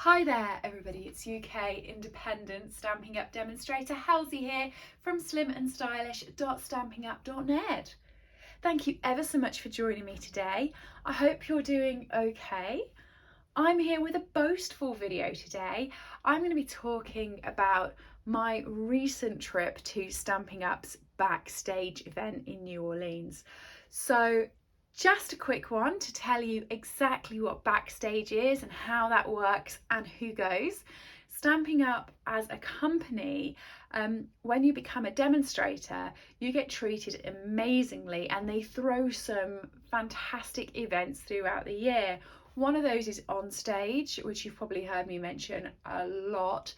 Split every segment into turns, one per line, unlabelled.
Hi there everybody, it's UK independent Stampin' Up demonstrator Helzie here from slimandstylish.stampingup.net. Thank you ever so much for joining me today. I hope you're doing okay. I'm here with a boastful video today. I'm going to be talking about my recent trip to Stampin' Up's Backstage event in New Orleans. So just a quick one to tell you exactly what Backstage is and how that works and who goes. Stampin' Up as a company, when you become a demonstrator, you get treated amazingly and they throw some fantastic events throughout the year. One of those is on stage, which you've probably heard me mention a lot.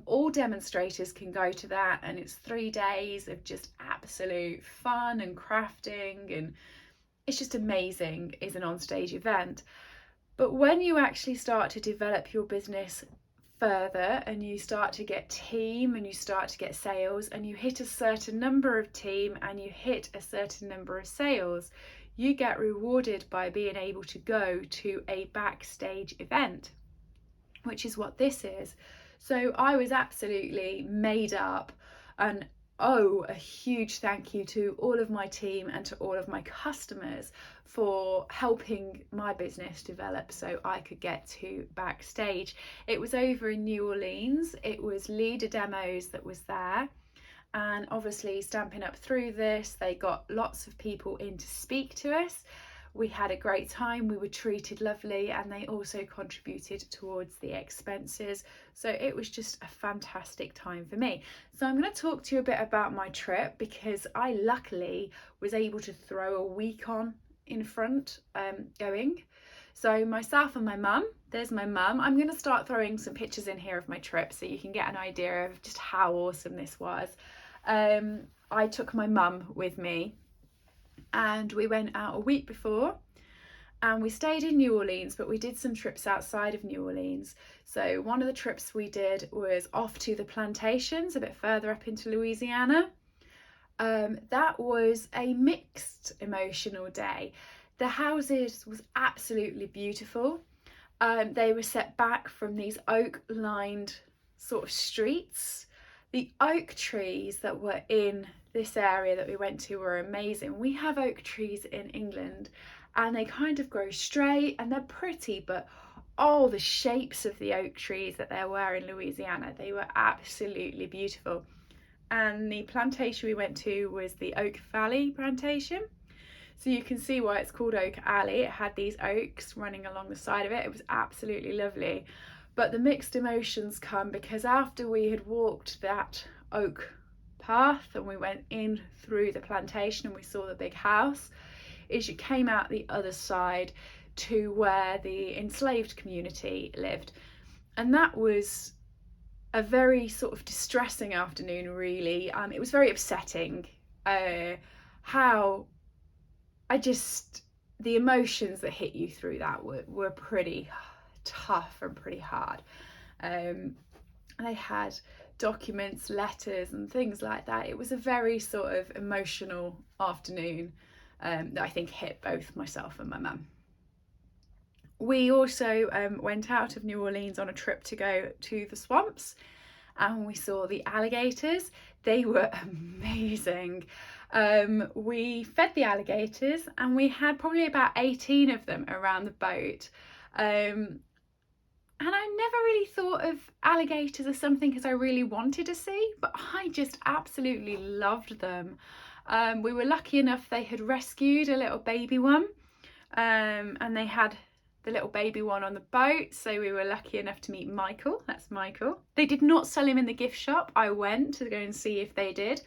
All demonstrators can go to that, and it's 3 days of just absolute fun and crafting, and it's just amazing. It's an on-stage event. But when you actually start to develop your business further and you start to get team and you start to get sales and you hit a certain number of team and you hit a certain number of sales, you get rewarded by being able to go to a backstage event, which is what this is. So I was absolutely made up and a huge thank you to all of my team and to all of my customers for helping my business develop so I could get to backstage. It was over in New Orleans. It was Leader Demos that was there, and obviously Stampin' Up through this, they got lots of people in to speak to us. We had a great time, we were treated lovely, and they also contributed towards the expenses. So it was just a fantastic time for me. So I'm going to talk to you a bit about my trip, because I luckily was able to throw a week on in front going. So myself and my mum, there's my mum. I'm going to start throwing some pictures in here of my trip so you can get an idea of just how awesome this was. I took my mum with me, and we went out a week before and we stayed in New Orleans, but we did some trips outside of New Orleans. So one of the trips we did was off to the plantations a bit further up into Louisiana. That was a mixed emotional day. The houses was absolutely beautiful. They were set back from these oak lined sort of streets. The oak trees that were in this area that we went to were amazing. We have oak trees in England and they kind of grow straight and they're pretty, but the shapes of the oak trees that there were in Louisiana, they were absolutely beautiful. And the plantation we went to was the Oak Valley Plantation. So you can see why it's called Oak Alley. It had these oaks running along the side of it. It was absolutely lovely. But the mixed emotions come because after we had walked that oak path and we went in through the plantation and we saw the big house, is you came out the other side to where the enslaved community lived. And that was a very sort of distressing afternoon, really. It was very upsetting how the emotions that hit you through that were pretty tough and pretty hard. They had documents, letters and things like that. It was a very sort of emotional afternoon that I think hit both myself and my mum. We also went out of New Orleans on a trip to go to the swamps, and we saw the alligators. They were amazing. We fed the alligators and we had probably about 18 of them around the boat. And I never really thought of alligators as something because I really wanted to see, but I just absolutely loved them. We were lucky enough they had rescued a little baby one, and they had the little baby one on the boat, so we were lucky enough to meet Michael. That's Michael. They did not sell him in the gift shop. I went to go and see if they did.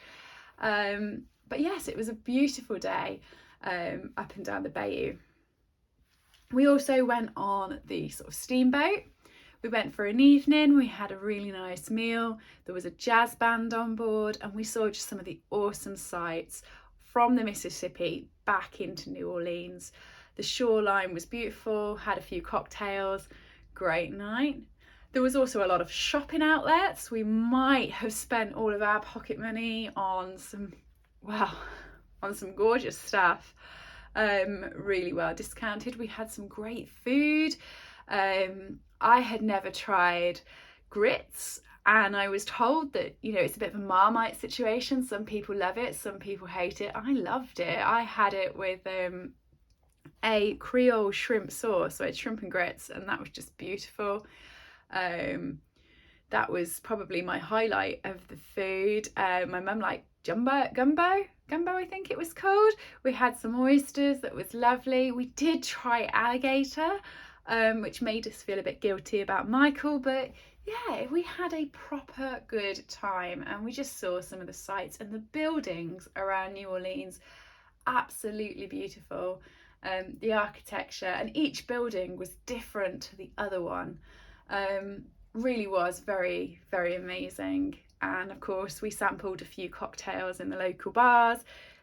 But yes, it was a beautiful day up and down the bayou. We also went on the sort of steamboat. We went for an evening, we had a really nice meal, there was a jazz band on board, and we saw just some of the awesome sights from the Mississippi back into New Orleans. The shoreline was beautiful, had a few cocktails, great night. There was also a lot of shopping outlets. We might have spent all of our pocket money on some gorgeous stuff, really well discounted. We had some great food. I had never tried grits, and I was told that, you know, it's a bit of a Marmite situation. Some people love it, some people hate it. I loved it. I had it with a Creole shrimp sauce, so I had shrimp and grits, and that was just beautiful. That was probably my highlight of the food. My mum liked gumbo, I think it was called. We had some oysters, that was lovely. We did try alligator, which made us feel a bit guilty about Michael, but yeah, we had a proper good time, and we just saw some of the sights and the buildings around New Orleans. Absolutely beautiful. The architecture, and each building was different to the other one. Really was very, very amazing. And of course we sampled a few cocktails in the local bars,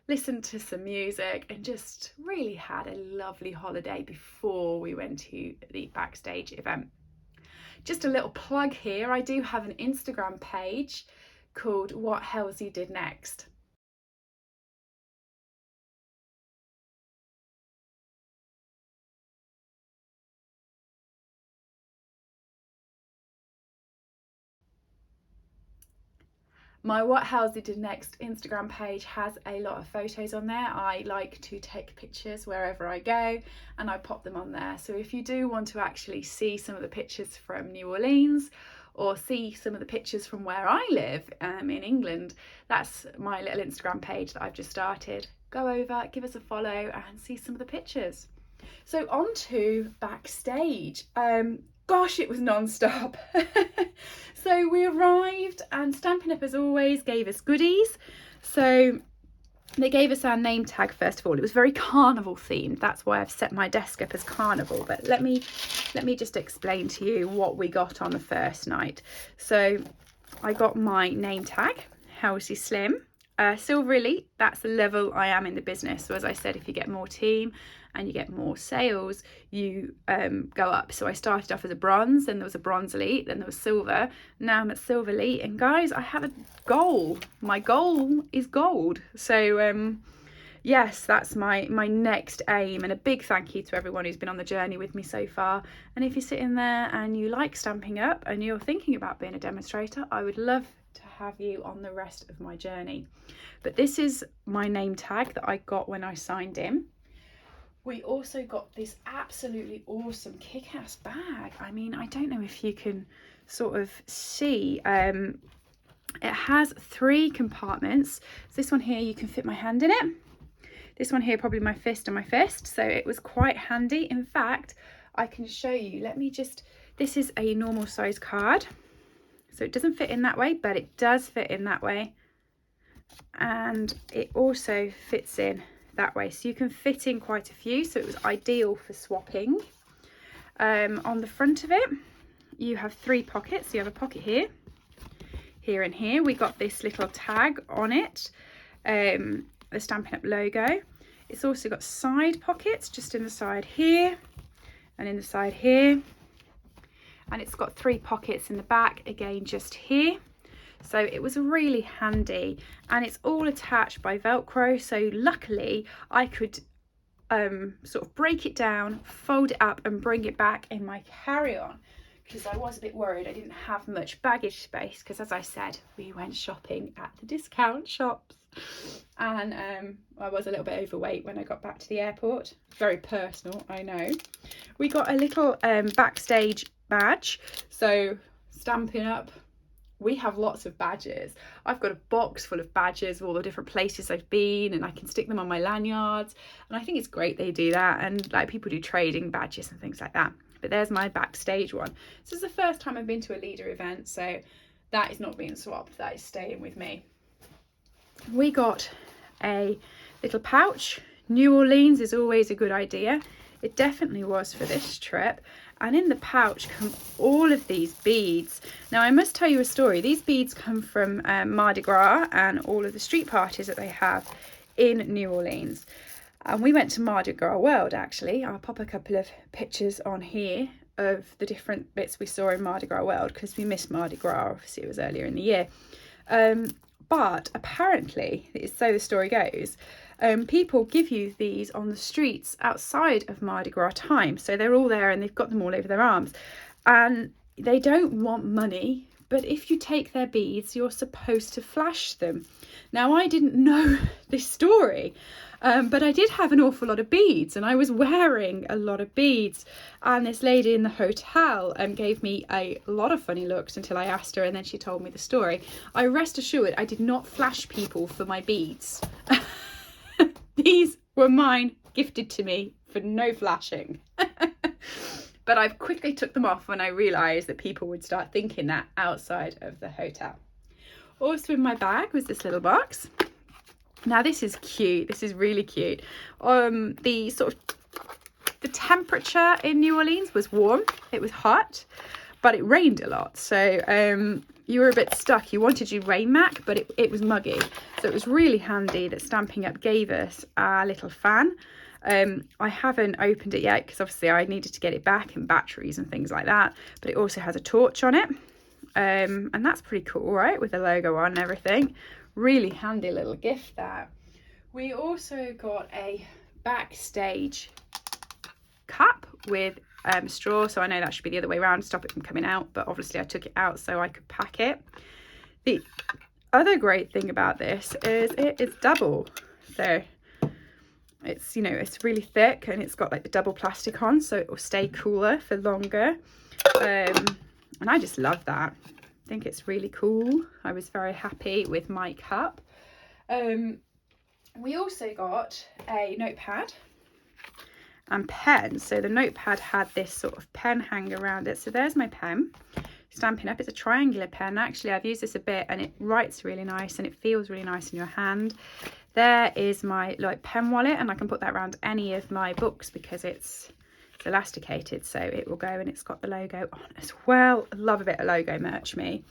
listened to some music, and just really had a lovely holiday before we went to the Backstage event. Just a little plug here, I do have an Instagram page called What Helzie Did Next. My What Helzie Did Next Instagram page has a lot of photos on there. I like to take pictures wherever I go, and I pop them on there. So if you do want to actually see some of the pictures from New Orleans, or see some of the pictures from where I live in England, that's my little Instagram page that I've just started. Go over, give us a follow, and see some of the pictures. So on to backstage. Gosh, it was non-stop. So we arrived, and Stampin' Up, as always, gave us goodies. So they gave us our name tag first of all. It was very carnival themed. That's why I've set my desk up as carnival. But let me just explain to you what we got on the first night. So I got my name tag, Helzie Slim. Silver Elite, that's the level I am in the business. So as I said, if you get more team and you get more sales, you go up. So I started off as a bronze, then there was a bronze elite, then there was silver. Now I'm at silver elite, and guys, I have a goal. My goal is gold. So yes, that's my next aim, and a big thank you to everyone who's been on the journey with me so far. And if you're sitting there and you like Stampin' Up and you're thinking about being a demonstrator, I would love to have you on the rest of my journey. But this is my name tag that I got when I signed in. We also got this absolutely awesome kick-ass bag. I mean, I don't know if you can sort of see. It has 3 compartments. So this one here, you can fit my hand in it. This one here, probably my fist and my fist. So it was quite handy. In fact, I can show you. Let me just, this is a normal size card. So it doesn't fit in that way, but it does fit in that way. And it also fits in that way. So you can fit in quite a few. So it was ideal for swapping. On the front of it, you have 3 pockets. So you have a pocket here, here and here. We got this little tag on it, the Stampin' Up logo. It's also got side pockets just in the side here and in the side here. And it's got 3 pockets in the back, again, just here. So it was really handy, and it's all attached by Velcro. So luckily I could sort of break it down, fold it up and bring it back in my carry-on, because I was a bit worried I didn't have much baggage space, because as I said, we went shopping at the discount shops, and I was a little bit overweight when I got back to the airport. Very personal, I know. We got a little backstage badge. So Stampin' Up, we have lots of badges. I've got a box full of badges of all the different places I've been, and I can stick them on my lanyards, and I think it's great they do that, and like people do trading badges and things like that. But there's my backstage one. This is the first time I've been to a leader event, so that is not being swapped, that is staying with me. We got a little pouch. New Orleans is always a good idea. It definitely was for this trip. And in the pouch come all of these beads. Now I must tell you a story. These beads come from Mardi Gras and all of the street parties that they have in New Orleans. And we went to Mardi Gras World, actually. I'll pop a couple of pictures on here of the different bits we saw in Mardi Gras World, because we missed Mardi Gras, obviously it was earlier in the year. But apparently, so the story goes, people give you these on the streets outside of Mardi Gras time. So they're all there and they've got them all over their arms. and they don't want money, but if you take their beads, you're supposed to flash them. Now, I didn't know this story, but I did have an awful lot of beads, and I was wearing a lot of beads, and this lady in the hotel gave me a lot of funny looks until I asked her, and then she told me the story. I rest assured I did not flash people for my beads. These were mine, gifted to me for no flashing. But I quickly took them off when I realised that people would start thinking that outside of the hotel. Also in my bag was this little box. Now this is cute. This is really cute. The temperature in New Orleans was warm. It was hot, but it rained a lot. So you were a bit stuck. You wanted your rain mac, but it was muggy. So it was really handy that Stampin' Up gave us a little fan. I haven't opened it yet because obviously I needed to get it back and batteries and things like that, but it also has a torch on it, and that's pretty cool, right, with the logo on and everything. Really handy little gift that. We also got a Backstage cup with straw, so I know that should be the other way around to stop it from coming out, but obviously I took it out so I could pack it. The other great thing about this is it is double, so it's, you know, it's really thick and it's got like the double plastic on, so it will stay cooler for longer. And I just love that. I think it's really cool. I was very happy with my cup. We also got a notepad and pen. So the notepad had this sort of pen hang around it. So there's my pen, Stampin' Up. It's a triangular pen. Actually, I've used this a bit and it writes really nice and it feels really nice in your hand. There is my like pen wallet, and I can put that around any of my books because it's elasticated, so it will go, and it's got the logo on as well. I love a bit of logo merch, me.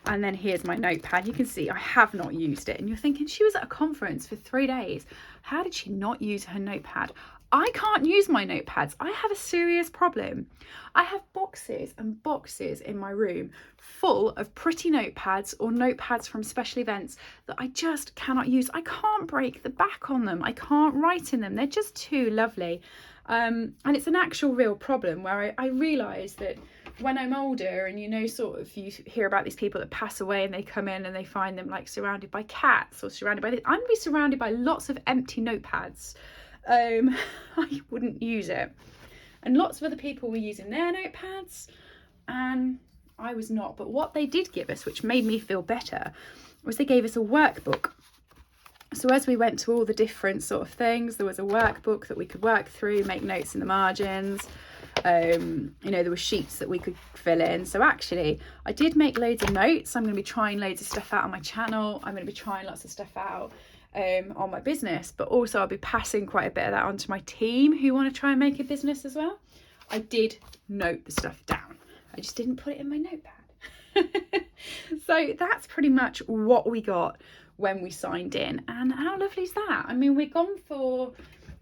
And then here's my notepad. You can see I have not used it, and you're thinking she was at a conference for 3 days. How did she not use her notepad? I can't use my notepads. I have a serious problem. I have boxes and boxes in my room full of pretty notepads or notepads from special events that I just cannot use. I can't break the back on them. I can't write in them. They're just too lovely. And it's an actual real problem where I realise that when I'm older and, you know, sort of you hear about these people that pass away and they come in and they find them like surrounded by cats or surrounded by this. I'm going to be surrounded by lots of empty notepads. I wouldn't use it, and lots of other people were using their notepads and I was not. But what they did give us, which made me feel better, was they gave us a workbook. So as we went to all the different sort of things, there was a workbook that we could work through, make notes in the margins. You know, there were sheets that we could fill in. So actually I did make loads of notes. I'm going to be trying loads of stuff out on my channel. I'm going to be trying lots of stuff out on my business, but also I'll be passing quite a bit of that on to my team who want to try and make a business as well. I did note the stuff down. I just didn't put it in my notepad. So that's pretty much what we got when we signed in. And how lovely is that? I mean, we're gone for,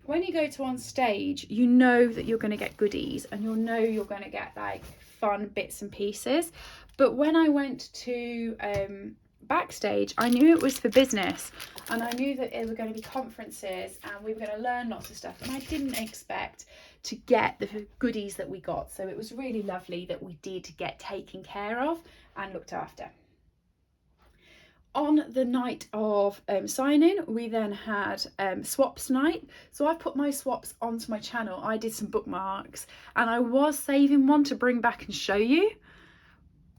when you go to on stage, you know that you're going to get goodies and you'll know you're going to get like fun bits and pieces. But when I went to Backstage, I knew it was for business, and I knew that it were going to be conferences and we were going to learn lots of stuff, and I didn't expect to get the goodies that we got. So it was really lovely that we did get taken care of and looked after. On the night of sign-in, we then had swaps night. So I put my swaps onto my channel. I did some bookmarks and I was saving one to bring back and show you,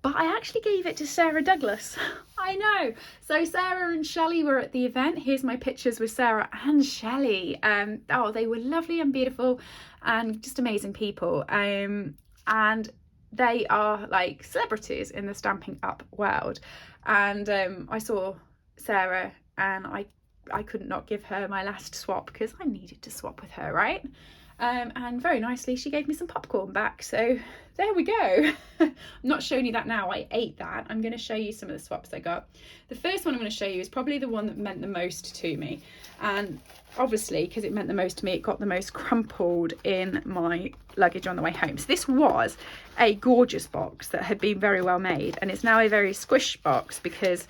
but I actually gave it to Sarah Douglas. I know. So Sarah and Shelley were at the event. Here's my pictures with Sarah and Shelley. Oh, they were lovely and beautiful and just amazing people. And they are like celebrities in the Stampin' Up world. And I saw Sarah and I couldn't not give her my last swap because I needed to swap with her, right? And very nicely she gave me some popcorn back, so there we go. I'm not showing you that now, I ate that. I'm going to show you some of the swaps I got. The first one I'm going to show you is probably the one that meant the most to me, and obviously because it meant the most to me, it got the most crumpled in my luggage on the way home. So this was a gorgeous box that had been very well made, and it's now a very squished box because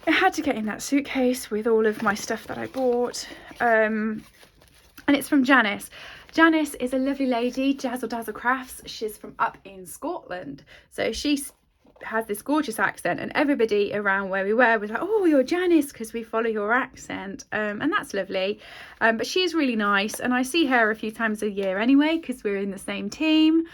it had to get in that suitcase with all of my stuff that I bought. And it's from Janice. Janice is a lovely lady, Jazzle Dazzle Crafts. She's from up in Scotland. So she has this gorgeous accent, and everybody around where we were was like, oh, you're Janice, because we follow your accent. And that's lovely. But she's really nice, and I see her a few times a year anyway, because we're in the same team.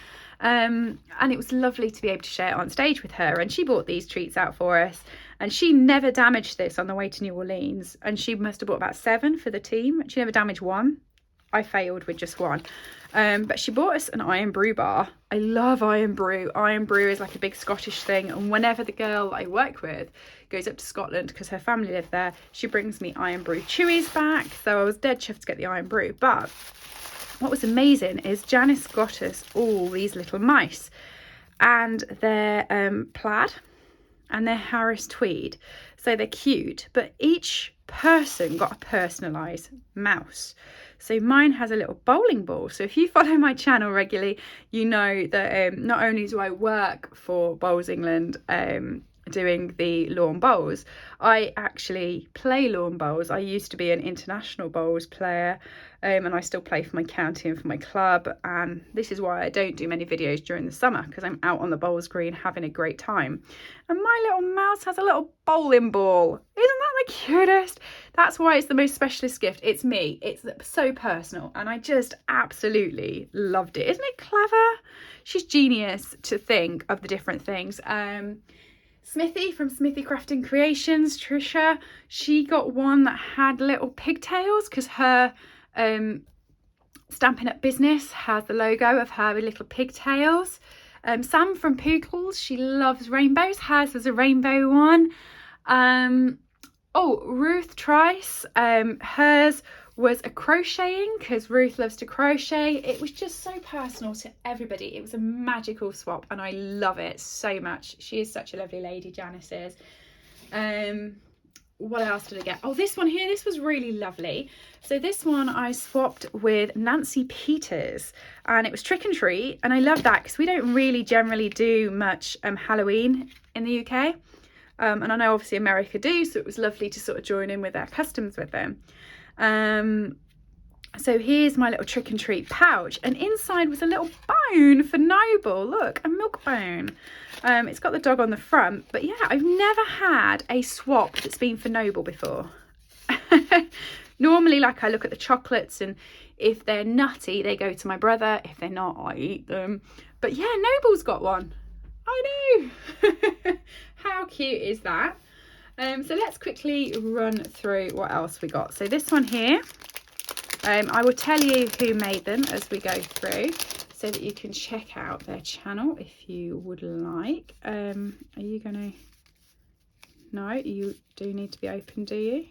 And it was lovely to be able to share it on stage with her, and she bought these treats out for us, and she never damaged this on the way to New Orleans, and she must have bought about 7 for the team. She never damaged one. I failed with just one. But she bought us an iron brew bar. I love iron brew. Iron brew is like a big Scottish thing, and whenever the girl I work with goes up to Scotland, because her family live there, she brings me iron brew chewies back. So I was dead chuffed to get the iron brew. But what was amazing is Janice got us all these little mice, and they're plaid and they're Harris tweed, so they're cute, but each person got a personalised mouse. So mine has a little bowling ball. So if you follow my channel regularly, you know that not only do I work for Bowls England doing the lawn bowls, I actually play lawn bowls. I used to be an international bowls player, and I still play for my county and for my club, and this is why I don't do many videos during the summer, because I'm out on the bowls green having a great time. And my little mouse has a little bowling ball. Isn't that the cutest? That's why it's the most specialist gift. It's me. It's so personal, and I just absolutely loved it. Isn't it clever? She's genius to think of the different things. Smithy from Smithy Crafting Creations, Trisha, she got one that had little pigtails, because her Stampin' Up business has the logo of her with little pigtails. Sam from Pookles, she loves rainbows. Hers was a rainbow one. Oh, Ruth Trice, hers was a crocheting, because Ruth loves to crochet. It was just so personal to everybody. It was a magical swap, and I love it so much. She is such a lovely lady, Janice is. What else did I get? Oh, this one here, this was really lovely. So this one I swapped with Nancy Peters, and it was Trick and Treat, and I love that because we don't really generally do much Halloween in the UK, and I know obviously America do, so it was lovely to sort of join in with their customs with them. So here's my little Trick and Treat pouch, and inside was a little bone for Noble. Look, a milk bone. It's got the dog on the front, but yeah, I've never had a swap that's been for Noble before. Normally, like, I look at the chocolates, and if they're nutty, they go to my brother. If they're not, I eat them. But yeah, Noble's got one. I know. How cute is that? So let's quickly run through what else we got. So this one here, I will tell you who made them as we go through, so that you can check out their channel if you would like. Are you gonna? No, you do need to be open, do you?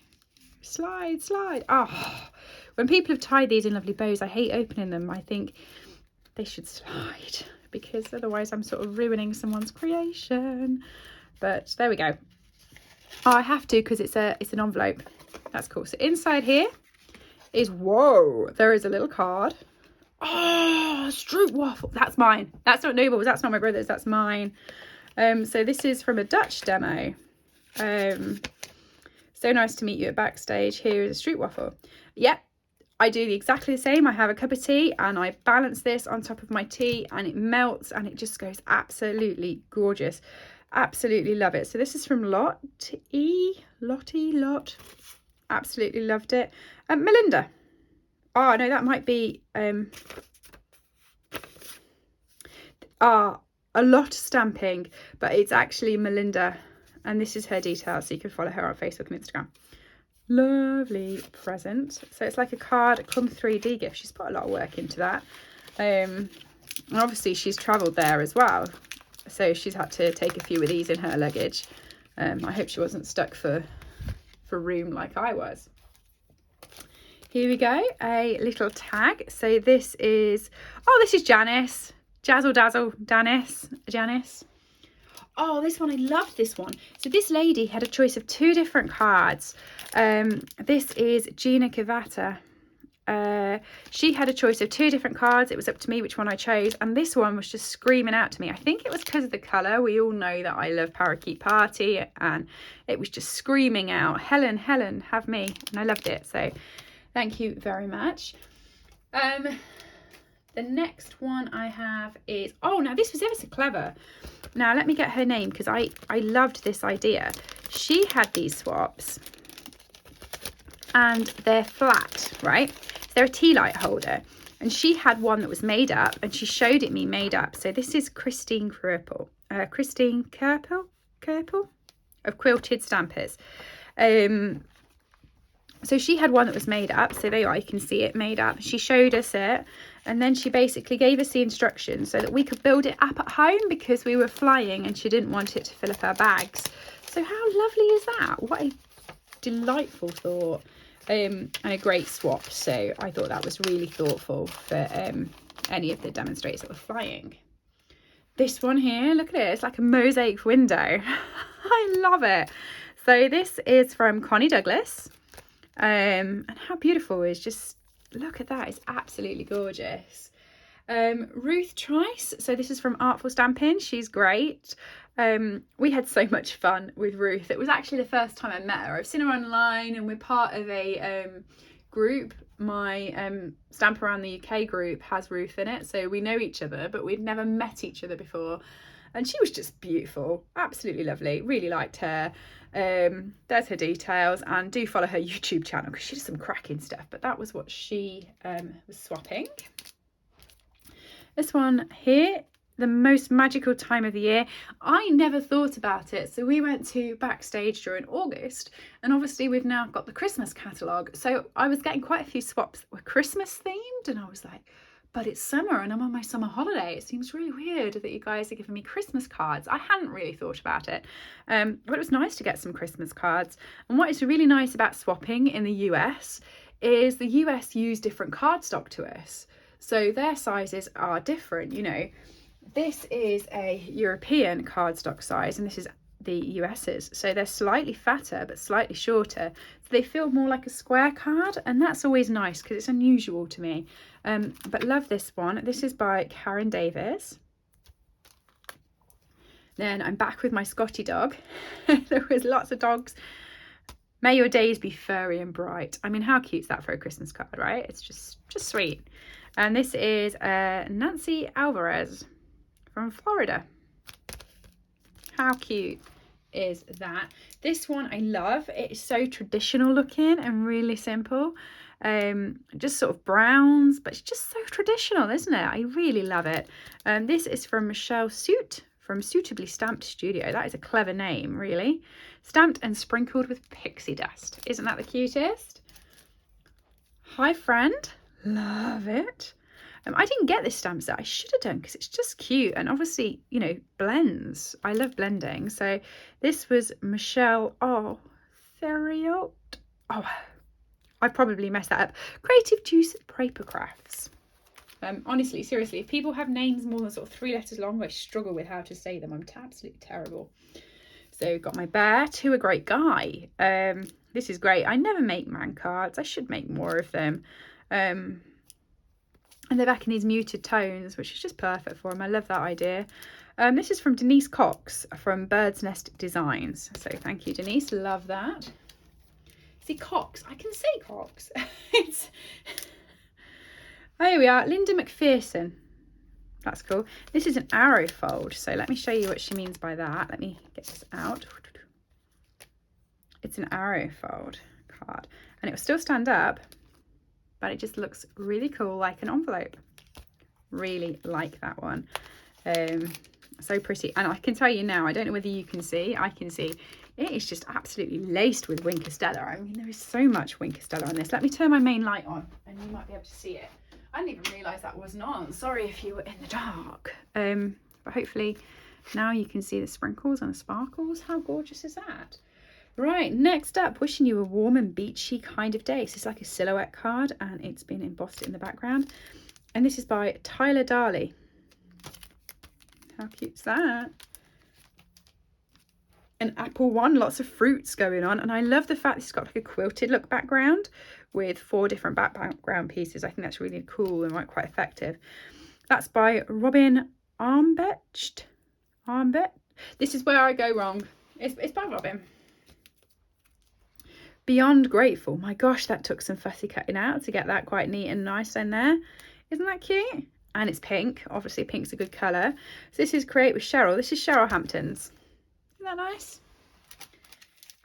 Slide, slide. Oh, when people have tied these in lovely bows, I hate opening them. I think they should slide, because otherwise I'm sort of ruining someone's creation. But there we go. Oh, I have to, because it's an envelope. That's cool. So inside here is, whoa, there is a little card. Oh, Stroop waffle. That's mine. That's not Noble's. That's not my brother's. That's mine. So this is from a Dutch demo. So nice to meet you at Backstage. Here is a Stroop waffle. Yep, I do exactly the same. I have a cup of tea, and I balance this on top of my tea, and it melts, and it just goes absolutely gorgeous. Absolutely love it. So this is from Lottie. Absolutely loved it. Melinda. Oh no, that might be a lot of stamping, but it's actually Melinda, and this is her details, so you can follow her on Facebook and Instagram. Lovely present. So it's like a card come 3D gift. She's put a lot of work into that, and obviously she's traveled there as well, so she's had to take a few of these in her luggage. I hope she wasn't stuck for room like I was. Here we go, a little tag. So this is, oh, this is Janice. Jazzle Dazzle, Janice. Oh, this one, I love this one. So this lady had a choice of 2 different cards. This is Gina Cavata. She had a choice of 2 different cards. It was up to me which one I chose, and this one was just screaming out to me. I think it was because of the colour. We all know that I love Parakeet Party, and it was just screaming out, Helen, have me, and I loved it. So thank you very much. The next one I have is, oh, now this was ever so clever. Now let me get her name, because I loved this idea. She had these swaps and they're flat, right? So they're a tea light holder. And she had one that was made up, and she showed it me made up. So this is Christine Kerpel of Quilted Stampers. So she had one that was made up. So there you are, you can see it made up. She showed us it, and then she basically gave us the instructions so that we could build it up at home, because we were flying and she didn't want it to fill up our bags. So how lovely is that? What a delightful thought. And a great swap. So I thought that was really thoughtful for any of the demonstrators that were flying. This one here, look at it, it's like a mosaic window. I love it. So this is from Connie Douglas, and how beautiful is, just look at that, it's absolutely gorgeous. Ruth Trice, so this is from Artful Stampin', she's great. We had so much fun with Ruth. It was actually the first time I met her. I've seen her online, and we're part of a group. My Stamp Around the UK group has Ruth in it, so we know each other, but we'd never met each other before. And she was just beautiful, absolutely lovely, really liked her. There's her details, and do follow her YouTube channel because she does some cracking stuff. But that was what she was swapping. This one here, the most magical time of the year. I never thought about it. So we went to Backstage during August, and obviously we've now got the Christmas catalogue. So I was getting quite a few swaps that were Christmas themed, and I was like, but it's summer and I'm on my summer holiday. It seems really weird that you guys are giving me Christmas cards. I hadn't really thought about it, but it was nice to get some Christmas cards. And what is really nice about swapping in the US is the US use different cardstock to us. So their sizes are different, you know. This is a European cardstock size, and this is the US's. So they're slightly fatter, but slightly shorter. So they feel more like a square card, and that's always nice because it's unusual to me. But love this one. This is by Karen Davis. Then I'm back with my Scotty dog. There was lots of dogs. May your days be furry and bright. I mean, how cute is that for a Christmas card, right? It's just sweet. And this is Nancy Alvarez from Florida. How cute is that? This one I love. It is so traditional looking and really simple. Just sort of browns, but it's just so traditional, isn't it? I really love it. This is from Michelle Suit from Suitably Stamped Studio. That is a clever name, really. Stamped and sprinkled with pixie dust. Isn't that the cutest? Hi, friend. Love it. I didn't get this stamp set. I should have done, because it's just cute, and obviously, you know, blends. I love blending. So this was Michelle Theriot. Oh, I probably messed that up. Creative Juice Paper Crafts. Honestly, seriously, if people have names more than sort of 3 letters long, I struggle with how to say them. I'm absolutely terrible. So got my bear, To a Great Guy. This is great. I never make man cards. I should make more of them. And they're back in these muted tones, which is just perfect for them. I love that idea. This is from Denise Cox from Bird's Nest Designs. So thank you, Denise. Love that. See, Cox. I can say Cox. It's... Oh, here we are. Linda Mcpherson. That's cool. This is an arrow fold. So let me show you what she means by that. Let me get this out. It's an arrow fold card. And it will still stand up, but it just looks really cool, like an envelope. Really like that one. So pretty. And I can tell you now, I don't know whether you can see, I can see, it is just absolutely laced with Wink of Stella. I mean, there is so much Wink of Stella on this. Let me turn my main light on and you might be able to see it. I didn't even realise that wasn't on. Sorry if you were in the dark. But hopefully now you can see the sprinkles and the sparkles. How gorgeous is that? Right, next up, wishing you a warm and beachy kind of day. So it's like a silhouette card, and it's been embossed in the background. And this is by Tyler Darley. How cute's that? An apple one, lots of fruits going on. And I love the fact it's got like a quilted look background with 4 different background pieces. I think that's really cool and quite effective. That's by Robin Armbet. This is where I go wrong. It's by Robin. Beyond Grateful. My gosh, that took some fussy cutting out to get that quite neat and nice in there. Isn't that cute? and it's pink. Obviously pink's a good colour. So this is Create with Cheryl. This is Cheryl Hampton's. Isn't that nice?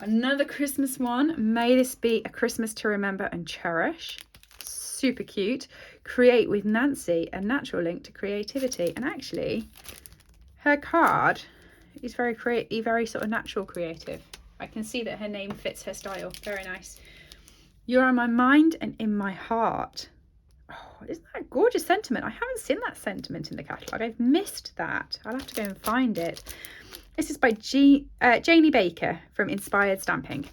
Another Christmas one. May this be a Christmas to remember and cherish. Super cute. Create with Nancy, a natural link to creativity. And actually, her card is very sort of natural creative. I can see that her name fits her style. Very nice. You're on my mind and in my heart. Oh, isn't that a gorgeous sentiment? I haven't seen that sentiment in the catalogue. I've missed that. I'll have to go and find it. This is by Janie Baker from Inspired Stamping.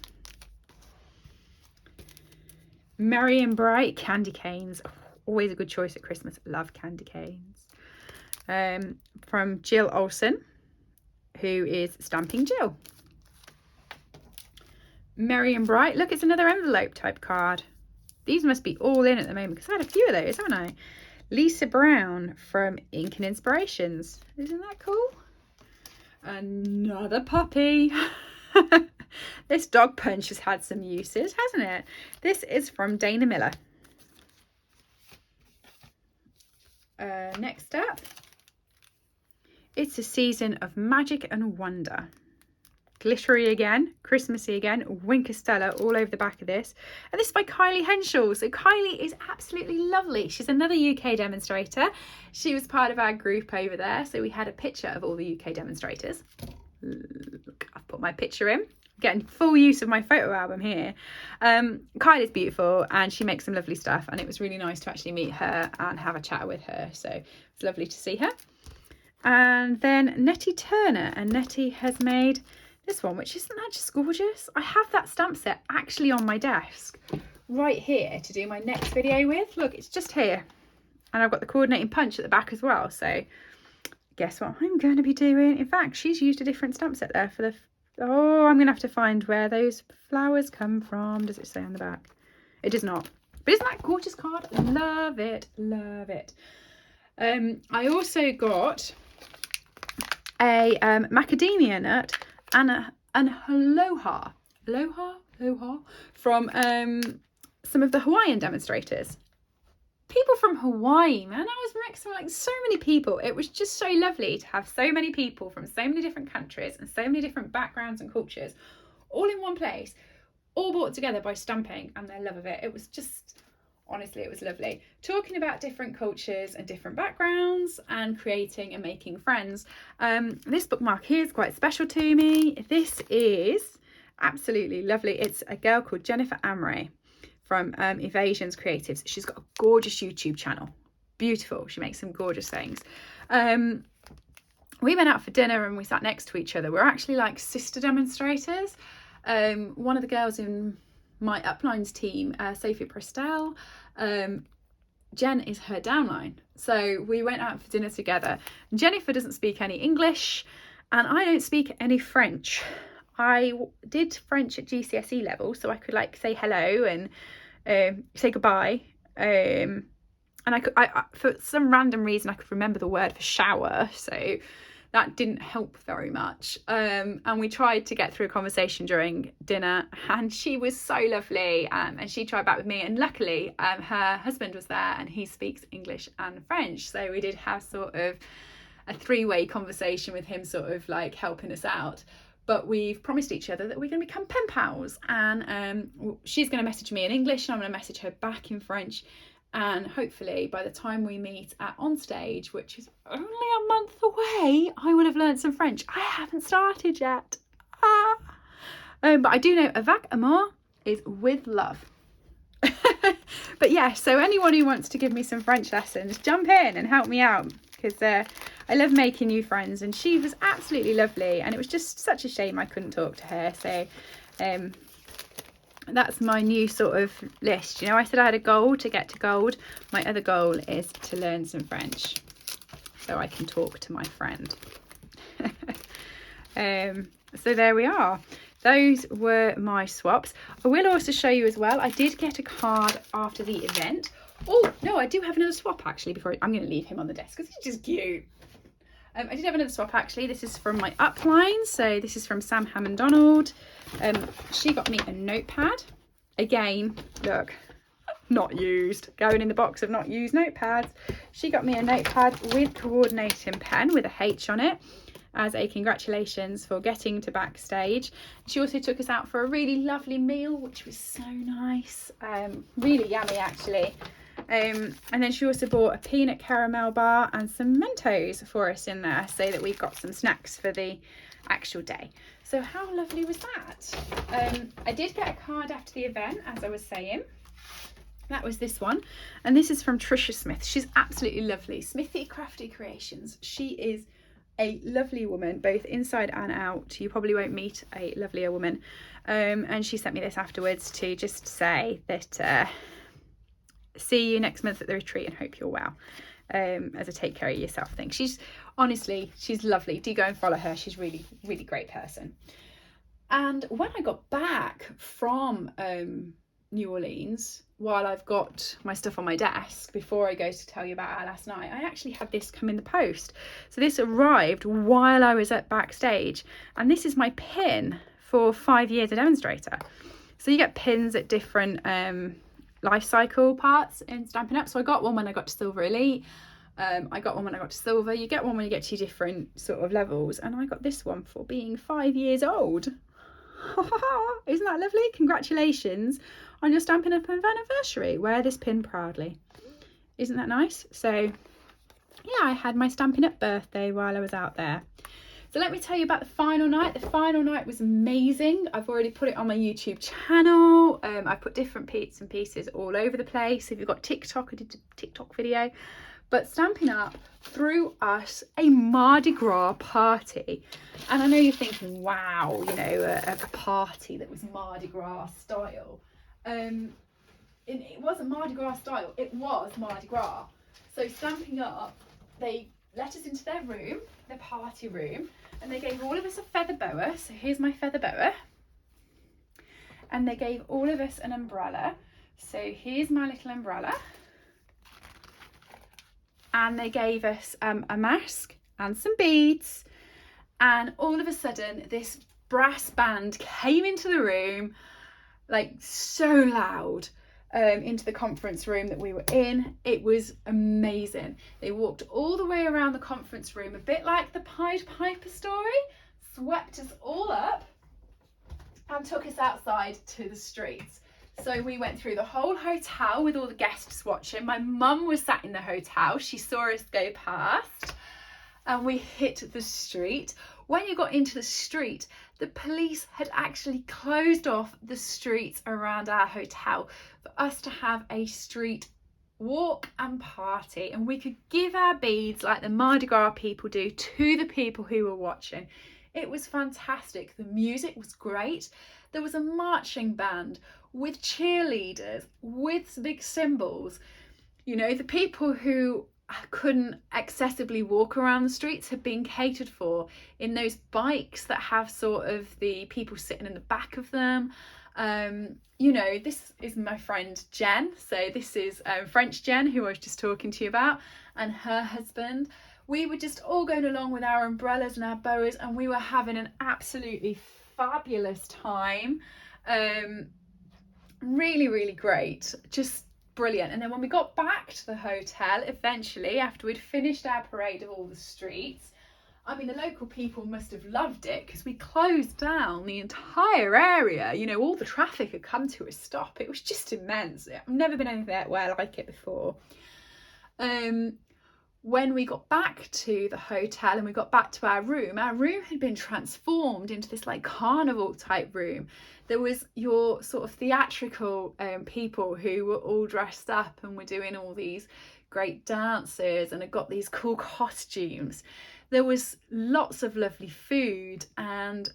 Merry and Bright candy canes. Oh, always a good choice at Christmas. Love candy canes. From Jill Olsen, who is Stamping Jill. Merry and Bright. Look, it's another envelope type card. These must be all in at the moment because I had a few of those, haven't I? Lisa Brown from Ink and Inspirations. Isn't that cool? Another puppy. This dog punch has had some uses, hasn't it? This is from Dana Miller. Next up, it's a season of magic and wonder. Glittery again, Christmassy again, Winker Stella all over the back of this. And this is by Kylie Henschel. So Kylie is absolutely lovely. She's another UK demonstrator. She was part of our group over there. So we had a picture of all the UK demonstrators. Look, I've put my picture in. Getting full use of my photo album here. Kylie's beautiful and she makes some lovely stuff. And it was really nice to actually meet her and have a chat with her. So it's lovely to see her. And then Nettie Turner. And Nettie has made this one, which isn't that just gorgeous? I have that stamp set actually on my desk right here to do my next video with. Look, it's just here. And I've got the coordinating punch at the back as well. So guess what I'm going to be doing? In fact, she's used a different stamp set there for the... Oh, I'm going to have to find where those flowers come from. Does it say on the back? It does not. But isn't that a gorgeous card? Love it. Love it. I also got a macadamia nut and an aloha from some of the Hawaiian demonstrators. People from Hawaii, man. I was mixing like so many people. It was just so lovely to have so many people from so many different countries and so many different backgrounds and cultures all in one place, all brought together by stamping and their love of it. It was just, honestly, it was lovely. Talking about different cultures and different backgrounds and creating and making friends. This bookmark here is quite special to me. This is absolutely lovely. It's a girl called Jennifer Amray from Evasions Creatives. She's got a gorgeous YouTube channel. Beautiful. She makes some gorgeous things. We went out for dinner and we sat next to each other. We're actually like sister demonstrators. One of the girls in my uplines team, Sophie Prestel, Jen is her downline. So we went out for dinner together. Jennifer doesn't speak any English and I don't speak any French. I did French at GCSE level, so I could like say hello and say goodbye. And I for some random reason I could remember the word for shower, so that didn't help very much. And we tried to get through a conversation during dinner, and she was so lovely. And she tried back with me, and luckily her husband was there, and he speaks English and French, so we did have sort of a three-way conversation with him, sort of like helping us out. But we've promised each other that we're going to become pen pals, and she's going to message me in English and I'm going to message her back in French, and hopefully by the time we meet at Onstage, which is only a month away, I will have learned some French. I haven't started yet. But I do know avec amour is with love. But yeah, so anyone who wants to give me some French lessons, jump in and help me out, because I love making new friends, and she was absolutely lovely, and it was just such a shame I couldn't talk to her. So that's my new sort of list. You know, I said I had a goal to get to gold. My other goal is to learn some French so I can talk to my friend. So there we are. Those were my swaps. I will also show you as well, I did get a card after the event. Oh no, I do have another swap actually. Before I'm going to leave him on the desk because he's just cute. I did have another swap actually. This is from my upline. So this is from Sam Hammond Donald. She got me a notepad. Again, look, not used, going in the box of not used notepads. She got me a notepad with coordinating pen with a H on it as a congratulations for getting to backstage. She also took us out for a really lovely meal, which was so nice, really yummy actually. And then she also bought a peanut caramel bar and some Mentos for us in there, so that we've got some snacks for the actual day. So how lovely was that? I did get a card after the event, as I was saying. That was this one, and this is from Trisha Smith. She's absolutely lovely. Smithy Crafty Creations. She is a lovely woman, both inside and out. You probably won't meet a lovelier woman. And she sent me this afterwards to just say that see you next month at the retreat and hope you're well, as a take care of yourself thing. She's honestly, she's lovely. Do go and follow her. She's really, really great person. And when I got back from New Orleans, while I've got my stuff on my desk, before I go to tell you about our last night, I actually had this come in the post. So this arrived while I was at backstage, and this is my pin for 5 years a demonstrator. So you get pins at different life cycle parts in Stampin' Up. So I got one when I got to Silver Elite. I got one when I got to Silver. You get one when you get to different sort of levels, and I got this one for being 5 years old. Isn't that lovely? Congratulations on your Stampin' Up anniversary. Wear this pin proudly. Isn't that nice? So yeah, I had my Stampin' Up birthday while I was out there. So let me tell you about the final night. The final night was amazing. I've already put it on my YouTube channel. I put different bits and pieces all over the place. If you've got TikTok, I did a TikTok video. But Stampin' Up threw us a Mardi Gras party. And I know you're thinking, wow, you know, a party that was Mardi Gras style. It wasn't Mardi Gras style, it was Mardi Gras. So Stampin' Up, they let us into their room, their party room, and they gave all of us a feather boa. So here's my feather boa. And they gave all of us an umbrella. So here's my little umbrella. And they gave us a mask and some beads, and all of a sudden this brass band came into the room, like so loud, into the conference room that we were in. It was amazing. They walked all the way around the conference room, a bit like the Pied Piper story, swept us all up and took us outside to the streets. So we went through the whole hotel with all the guests watching. My mum was sat in the hotel. She saw us go past and we hit the street. When you got into the street, the police had actually closed off the streets around our hotel for us to have a street walk and party, and we could give our beads like the Mardi Gras people do to the people who were watching. It was fantastic. The music was great. There was a marching band with cheerleaders, with big cymbals. You know, the people who couldn't accessibly walk around the streets had been catered for in those bikes that have sort of the people sitting in the back of them. You know, this is my friend Jen. So this is French Jen, who I was just talking to you about, and her husband. We were just all going along with our umbrellas and our boas, and we were having an absolutely fabulous time. Really, really great. Just brilliant. And then when we got back to the hotel, eventually, after we'd finished our parade of all the streets, I mean, the local people must have loved it, because we closed down the entire area. You know, all the traffic had come to a stop. It was just immense. I've never been anywhere like it before. When we got back to the hotel and we got back to our room had been transformed into this like carnival type room. There was your sort of theatrical people who were all dressed up and were doing all these great dances and had got these cool costumes. There was lots of lovely food, and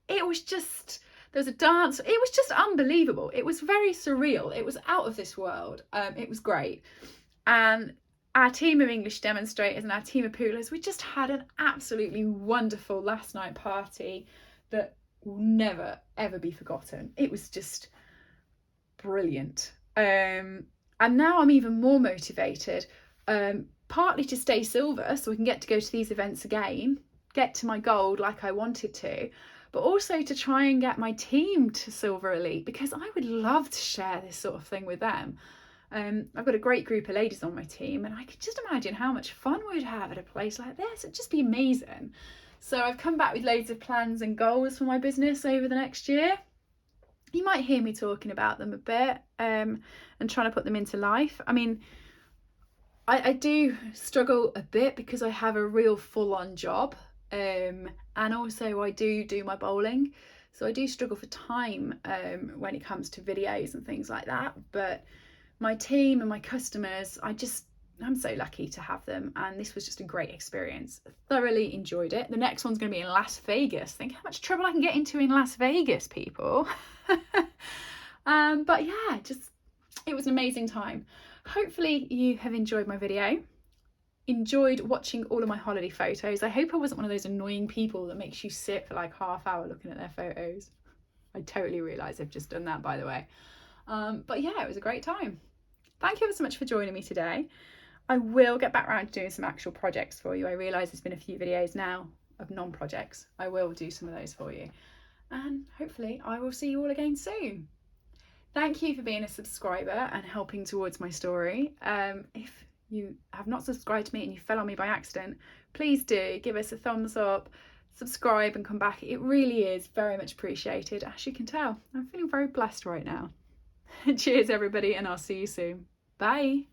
it was just, there was a dance. It was just unbelievable. It was very surreal. It was out of this world. It was great. And our team of English demonstrators and our team of poodlers, we just had an absolutely wonderful last night party that will never ever be forgotten. It was just brilliant. And now I'm even more motivated, partly to stay silver so we can get to go to these events again, get to my gold like I wanted to, but also to try and get my team to Silver Elite, because I would love to share this sort of thing with them. I've got a great group of ladies on my team, and I could just imagine how much fun we'd have at a place like this. It'd just be amazing. So I've come back with loads of plans and goals for my business over the next year. You might hear me talking about them a bit and trying to put them into life. I mean, I do struggle a bit because I have a real full-on job, and also I do my bowling, so I do struggle for time when it comes to videos and things like that. But my team and my customers, I'm so lucky to have them, and this was just a great experience. Thoroughly enjoyed it. The next one's going to be in Las Vegas. Think how much trouble I can get into in Las Vegas, people. But yeah, it was an amazing time. Hopefully you have enjoyed my video, enjoyed watching all of my holiday photos. I hope I wasn't one of those annoying people that makes you sit for like half hour looking at their photos. I totally realise I've just done that, by the way. But yeah, it was a great time. Thank you ever so much for joining me today. I will get back around to doing some actual projects for you. I realise there's been a few videos now of non-projects. I will do some of those for you. And hopefully I will see you all again soon. Thank you for being a subscriber and helping towards my story. If you have not subscribed to me and you fell on me by accident, please do give us a thumbs up, subscribe and come back. It really is very much appreciated. As you can tell, I'm feeling very blessed right now. Cheers everybody, and I'll see you soon. Bye.